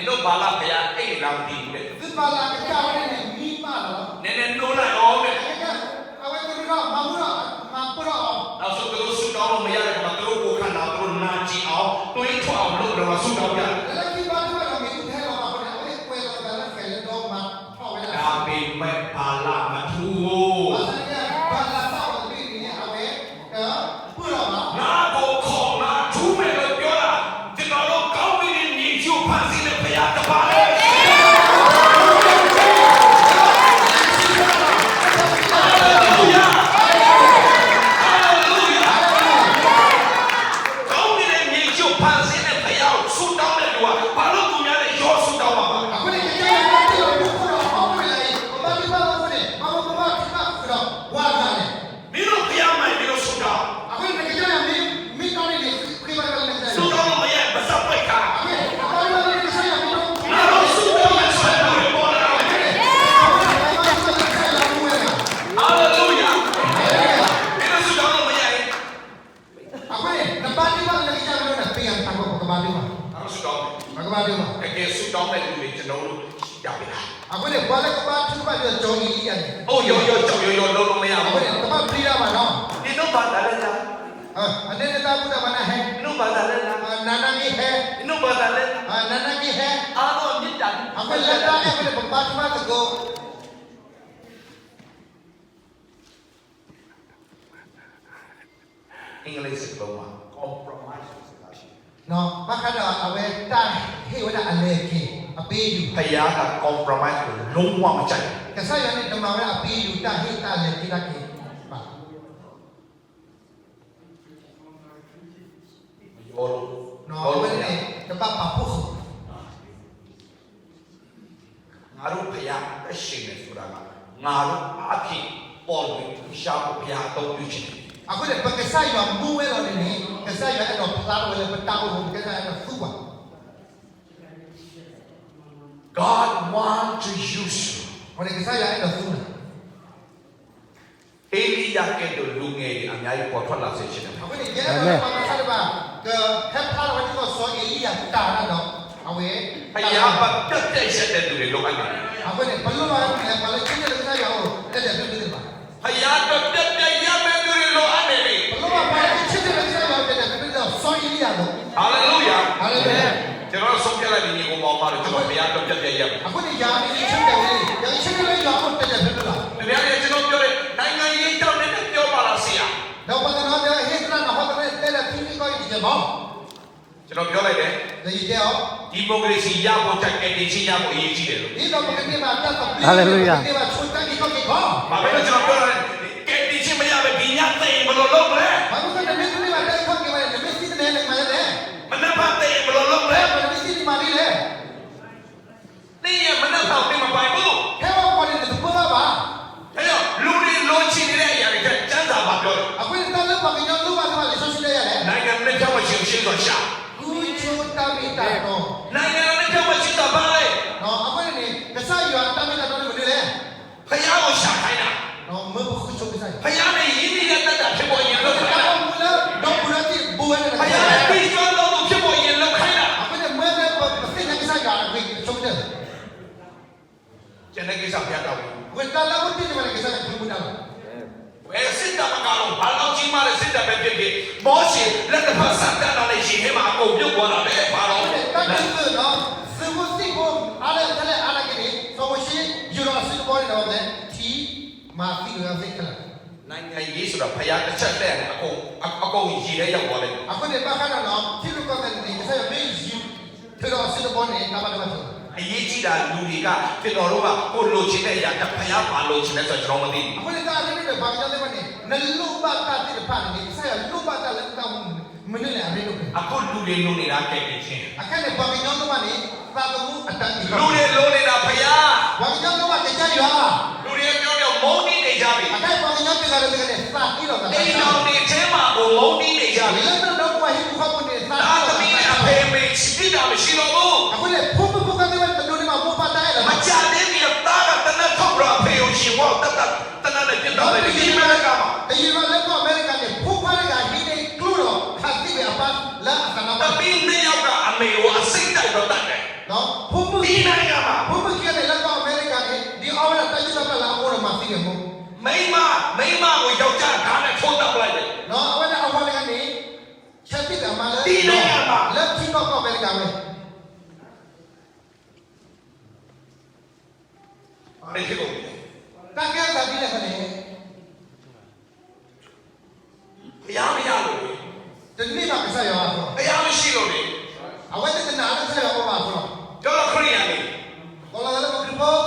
no bala paya ay lang di mo. This bala kaya ni mi pa no. Nene no na all me. Away ko ro mapuro. Now so to su daw mo ya ka matro ko kan na tro na chi ao. Tui thwa ao lo ra su daw ya. Lagi ba ni ba mi tu the lo ma ko ne away ko lo da la fe do ma thaw we la. Da be me bala ma thu. Bala sa o bi ni away pu ro ma. Na ko kho na thu me lo pyo la. Chúng nó lo cao bi ni chu pha si le paya ta ba le. Aku ni balik ke bawah cuba dia jogi dia ni. Oh yo lo me ya. Aku ni tempat beli dah mana? Ni no ba da le la. Ada ni tahu dah mana hai? No ba da le la. Nana ni hai. No ba da le. Nana ni hai. A lo ni dan. Aku letak ni aku ni tempat cuba tego. English စကားလုံးမှာ compromise ဆိုတာရှိတယ် No, makanya awak tak hewan aleki api ju. ဖယားက compromise ကိုလုံးဝမကြိုက် Kesaya ni demam api ju tak hita aleki lagi. ဘူး No, awak ni tempat papuh. ငါတို့ဖယားအရှိန်နဲ့ဆိုတာကငါတို့အဖြစ်ပေါ်လို့ရှာဖို့ဖယားအသုံးပြုခြင်း Aku ni kesaya muwe lo ni. Kesaya ada pelar boleh bertahu kesaya ada suba. God want to use you. Oleh kesaya ada suba. အေလိယကဲ့သို့လူငယ်တွေအများကြီးပေါ်ထွက်လာစေချင်တယ် Aku ni dia ada pasal apa? Ke hepar wajib kau so ini yang kita ada dong. Awe. ဖယားပတ်တက်ဆက်တဲ့လူတွေလောက်အပ်တယ် Aku ni perlu orang yang paling kecil kesaya oh. Dia betul ba. ဖယားတက်ရမယ့်လူတွေလောက်အပ်တယ်လေ Perlu apa kecil kesaya dia betul so ini yang dong. ဟာလေလုယာ Haleluya. ကျွန်တော်ဆုံးဖြတ်လိုက်ပြီညီကောင်မောင်မတို့ကျွန်တော်ဖယားတက်ရမယ် Aku ni yang ini kecil ni. Yang kecil ni yang aku dia betul lah. ဒီနေ့ကျွန်တော်ပြောတဲ့နိုင်ငံရေးကြောင့်လည်းပြောပါလားဆရာ Dah pada nak dia hekran nak hot dia dah tinggi kau ini je mau. ကျွန်တော်ပြောလိုက်တယ် Jadi dia oh. ဒီမိုကရေစီရဖို့တက်ကဲတင်ချင်းရဖို့အရေးကြီးတယ်လို့ Ini dah mungkin dia macam tak. Haleluya. Dia macam sultan ni kau kau. ဘာပဲကျွန်တော်ပြောတယ်ကဲတင်ချင်းမရပဲဒီညသိရင်ဘယ်လိုလုပ်မလဲ Bagus kan demi ni macam kau kau ni demi sini ni macam ni. မနှက်ဖတ်သိရင်ဘယ်လိုလုပ်မလဲ Demi sini mari le. သိရင်မနှက်တော့သိမပိုင်ဘူး Hewa kau ni tu apa? အဲတော့လူတွေလိုချင်နေတဲ့အရာတွေကစံစာပါပြောတယ် Aku ni tak lupa kau lupa kau ni sosial ya le. နိုင်ငံနဲ့ကြောက်မရှိရှင်းတော့ရှာ Kucu tapi tak no. နိုင်ငံနဲ့ကြောက်မရှိတော့ပါလေ No, aku ni kesaya tapi tak tahu ni le. ဖယားကိုရှာခိုင်းတာ No, membuku kesaya. ဖယားနဲ့ရင်းနှီးတဲ့တက်တာဖြစ်ပေါ်ရင်လုပ်ခိုင်းတာ Kau mula, kau mula ni buat ni. ဖယားနဲ့ပြီးကျွမ်းလို့ဖြစ်ပေါ်ရင်လုပ်ခိုင်းတာ Aku ni mana pasti nak kesaya aku coba. ကျန်တဲ့ကိစ္စဖယားတော့ Aku tak lalu ni mana kesaya aku muda. ဘယ်စစ်တပ်မကတော့ဘာလို့ကြီးမားတဲ့စစ်တပ်ပဲဖြစ်ဖြစ်မောရှင်လက်တစ်ဖက်ဆက်တက်လာတဲ့ရှင်ထဲမှာအကုန်ပြုတ်သွားတာပဲဘာလို့ Tak ada no. Semua sibuk ada gini. Semua sih jurus boleh dapat ni. Ti mati dengan sekali. နိုင်ငံရေးဆိုတာဖယားတစ်ချက်တည်းနဲ့အကုန်ရည်ရဲရောက်သွားတယ် Aku ni bahkan no. Ti lu kau ni saya beli jurus boleh dapat dapat. အရေးကြီးတာလူတွေကကျွန်တော်တို့ကကိုလိုချင်တဲ့အရာကဖယားပါလို့ချင်တဲ့ဆိုကျွန်တော်မသိဘူး Aku ni tak ada ni bahkan ni mana. Nelupa tak ti depan ni. Saya lupa tak letak mana ni ada tu. အခုလူတွေလိုနေတာကဲ့ချင်း Akan ni bahkan tu mana. Tak tahu ada ni. လူတွေလိုနေတာဖယား Bahkan tu mana kesaya. လူတွေပြောမုန်းနေကြပြီ Akan bahkan tu ada ni. Tak ni loh. အိမ်တော်တွေထဲမှာကိုမုန်းနေကြပြီ Bila tu dah buat hidup kamu ni. ဒါသမီးနဲ့အဖေမေရှိတာမရှိတော့ဘူး Aku ni bukan ni macam tu ni mah bukan tak ada. မကြသေးမီသားကတနက်ထုတ်တော့အဖေကိုရှင်ဝတ်တနက်နဲ့ပြတ်တော့တယ်ဒီမှာကမှာ Iya malah kau Amerika ni bukan lagi ini keluar kasih apa lah သမီးနှစ်ယောက်ကအမေကိုအစိတ်တိုက်တော့တတ်တယ် နိုင်ရမှာ ဘုမကြီးနဲ့လက်တော့အမေရိကန်နဲ့ဒီအော်ရတိုက်ကြတာလာအော်ရမှာသိတယ်မို့ မိမကိုယောက်ျားဓာတ်နဲ့ထိုးတက်ပလိုက်တယ် နော်အဝနဲ့အဝလည်းကနေချက်တိကမှလည်း ဒီနိုင်ရမှာ လက်ချိတော့အမေရိကန်ပဲ အဲ့ဒီကို တကယ်သာပြီးလည်းခနဲ့ ဘုရားမရလို့ ဒီနေ့မှဆက်ရောဆို ဘုရားမရှိလို့လေ အဝနဲ့တနာလည်းဆက်ရောပါဆိုတော့ ကျော်ခရိယာနေ ဘောလာလည်းမခရဘော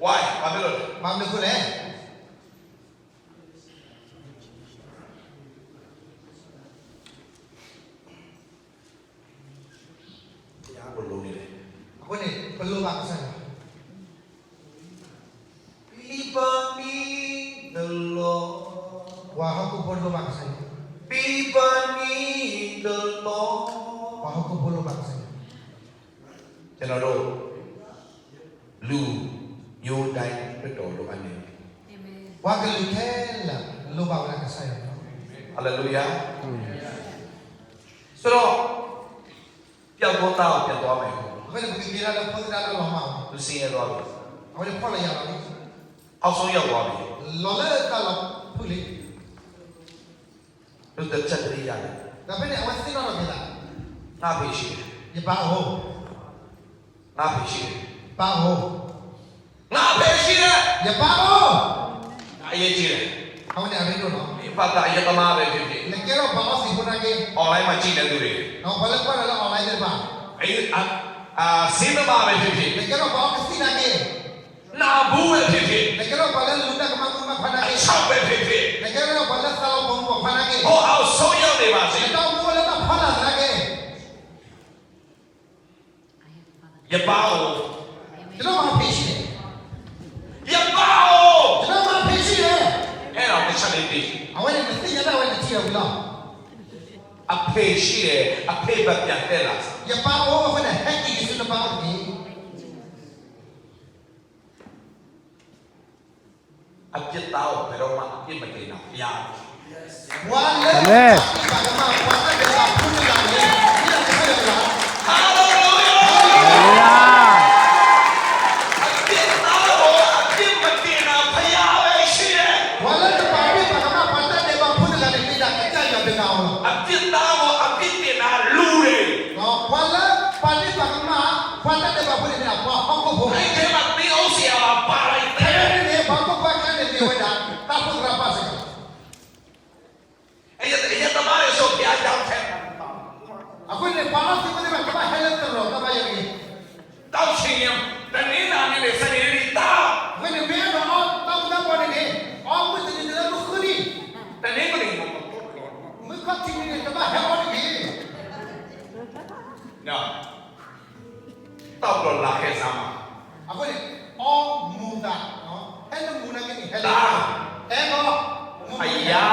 why ဘာဖြစ်လို့ မမခုလေ ဘုရားကိုလုံးနေတယ် အခုနေဘလို့ပါဆက် People need the Lord ဝါဟုတ်ကိုဘလို့ပါဆက် People need the Lord ဝါဟုတ်ကိုဘလို့ပါဆက် ကျွန်တော်တို့လူမျိုးတိုင်းပြတော်လိုအပ်နေ ဝါကလေးခဲလာလို့ပါလာဆက်ရော ဟာလေလုယာဆိုတော့ပြောက်တော့တာပြတ်သွားမယ် အခုနေဒီလာလည်းပေါ်လာတော့မှာ သူစင်းရသွားပြီ အခုနေပေါ်လာရပါလိမ့် အောက်ဆုံးရောက်သွားပြီ လော်လည်းကတော့ဖူးလေ သူတက်ချက်တည်းရတယ် ဒါပေမဲ့အဝစင်းတော့ပြလာ ငါဖေးရှိတယ် ရပါဟုတ် ငါဖေးရှိတယ် ပါဟုတ် ငါဖေးရှိတယ် ရပါဟုတ် အရေးကြီးတယ် အခုနေအရင်တော့ ဒီဖတ်တာရတမားပဲဖြစ်ဖြစ် လက်ကတော့ဘာစီခုနက online မှာကြည့်နေသူတွေ တော့ဘာလဲပေါ်လာ online တယ်ပါ အဲ့စင်းသမားပဲဖြစ်ဖြစ် လက်ကတော့ဘာစီနာကေ နာဘူးပဲဖြစ်ဖြစ် လက်ကတော့ဘာလဲလူတကမကဖနာကေ ဆောက်ပဲဖြစ်ဖြစ် လက်ကတော့ဘာလဲဆာလောဘုံဖနာကေ ဟောအောင်ဆုံးရောက်နေပါစေ လက်တော့ဘောလည်းဖနာလာကေ ရပါဦး ကျွန်တော်မဖေးရှိတယ် ရပါဦး ကျွန်တော်မဖေးရှိတယ် အဲ့တော့တစ်ချက်လေးသိ အဝဲနဲ့သိရတဲ့ဝဲနဲ့ချီရဘူးလား အဖေရှိတယ်အဖေပဲပြန်တက်လာစ ရပါဦးအခုနဲ့ဟက်ကြီးစုတပါဦးဒီ အပြစ်သားကိုဘယ်တော့မှအပြစ်မတင်တော့ဘုရား ဝါလေဘာကမှဝါတဲ့ကဖူးနေတာလေဒီလိုဆက်ရလား ဟာလေလုယာ အပြစ်သားကိုအပြစ်မတင်တော့ဘုရားပဲရှိတယ် ဝါလေပါပြီဘာကမှပတ်တဲ့ကဖူးနေတာလေဒါကကြာရတဲ့ကောင်လား အပြစ်သားကိုအပြစ်တင်တာလူတွေ နော်ဝါလေပါတိဘာကမှပတ်တဲ့ကဖူးနေတာဘာဟောက်ဖို့ အဲ့ဒီမှာပြီးအောင်ဆရာပါလိုက်တ အဲ့ ယ် ဒီနေဘာကိုပတ်တဲ့ဒီဝဲတာတာဖုတ်ရပါစက အဲ့တမားရဲ့ဆိုဘုရားကြောင့်ထဲ အခုနေဘာလို့ဒီမနေ့ကဘာဟဲလက်တော့တော့ဘာရည် တောက်ချင်းရင်တနင်္လာနေ့နဲ့စနေနေ့တောက် ဝင်းနေမဲတော့တောင်းတော့ပေါ်နေတယ်အော်မသိတယ်လို့ခရီး တနင်္ဂနွေမှာ မခတ်တီနေတယ်ဘာဟဲပေါ်နေတယ် နော်တောက်တော့လာခဲ့စမ်းပါ အခုနေအော်မူတာနော်ဟဲ့မူနာကနေဟဲ့အဲ့တော့ အရာ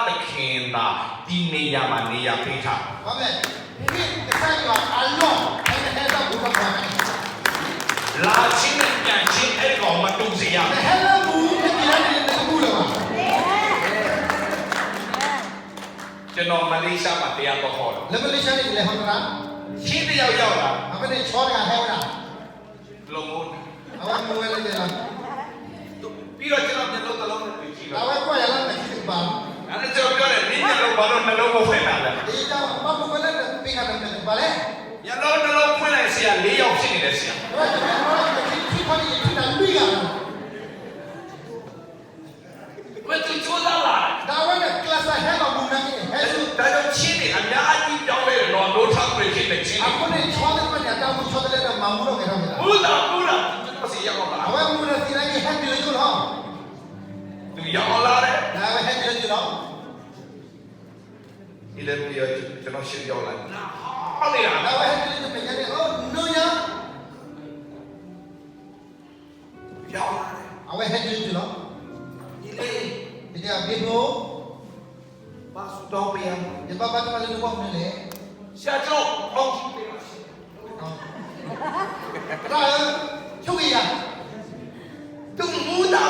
တခင်သာဒီနေရာမှာနေရာပေးထား ဘာလဲဒီကစားရအလောအဲ့ဒါတော့ဘူးတော့ဘာလဲ လာချင်းနဲ့ပြန်ချင်းအဲ့ကောင်မတူစီရမယ် ဟဲ့မူဒီလည်းနေတယ်ဘူးလား ကျွန်တော်မလေးရှားမှာတရားတော်ဟောတယ် လေမလေးရှားနေလေဟောတာ ရှင်းတယောက်ရောက်လာ အမေနဲ့ချောရဟဲ့လား လုံမိုး အဝမူဝဲလေလား ပြီးတော့ကျွန်တော်မျက်လုံးတစ်လုံးနဲ့တွေ့ကြည့် အ တော့ ဝကွာရလာတယ်ဒီပါ အဲ့ဒါကျွန်တော်ပြောတယ်နင်းမျက်လုံးဘာလို့နှလုံးမဖွင့်တာလဲ ဒီတော့ဘာမူဝဲလေပြီးခါတယ်ဘာလဲ မျက်လုံးနှလုံးဖွင့်လိုက်ဆရာ၄ယောက်ဖြစ်နေတယ်ဆရာ တော့ကျွန်တော်တို့ဒီခါလေးဒီတော့ပြီးရ ဘယ်သူကြိုးစားလာ ဒါဝဲနဲ့ class ဟဲ့တော့မူနာကနေဟဲ့ ဒါကြောင့်ချင်းနေအများကြီးပြောင်းလဲတယ်တော့လို့ထောက်ပြီးချင်းနေချင်း အခုနေချောတယ်မနဲ့တောင်းချောတယ်လည်းမမူတော့ခဲ့တော့မလား ဘူးလားကျွန်တော်စီရောက်လာ အဝဲမူနဲ့စီလိုက်ဟဲ့တယ်လို့ဟော သူရောက်လာတယ် ဒါဝဲဟဲ့တယ်လို့ ဒီလည်းပြီးတော့ကျွန်တော်ရှင်းပြောလိုက်ဟောနေတာ ဒါဝဲဟဲ့တယ်လို့ပြန်ရတယ်ဟောနိုယာ ရောက်လာတယ် အဝဲဟဲ့တယ်လို့ ဒီလေ ဒီကဘေဘို ဘာစတော့ပြန် ဒီဘာဘာတမလို့ဘောမလဲ ဆရာကျွန်တော်ဟောင်းကြည့်တယ် ဒါချုပ်ရ သူမူတာ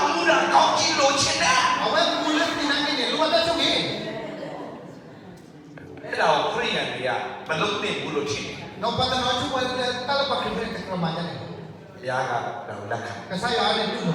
ကောင်းကြည့်လို့ချင်းတယ် အဝဲမူနဲ့စီလိုက်နေလို့တော့ချုပ်ရ အဲ့ဒါကိုခရိယန်တွေက မလုံးသိဘူးလို့ထင်တယ် no pada no chu wa le ta la pa khre te kra ma ja ne ဘုရားကတော့လက်ခံ ka sa ya ne tu no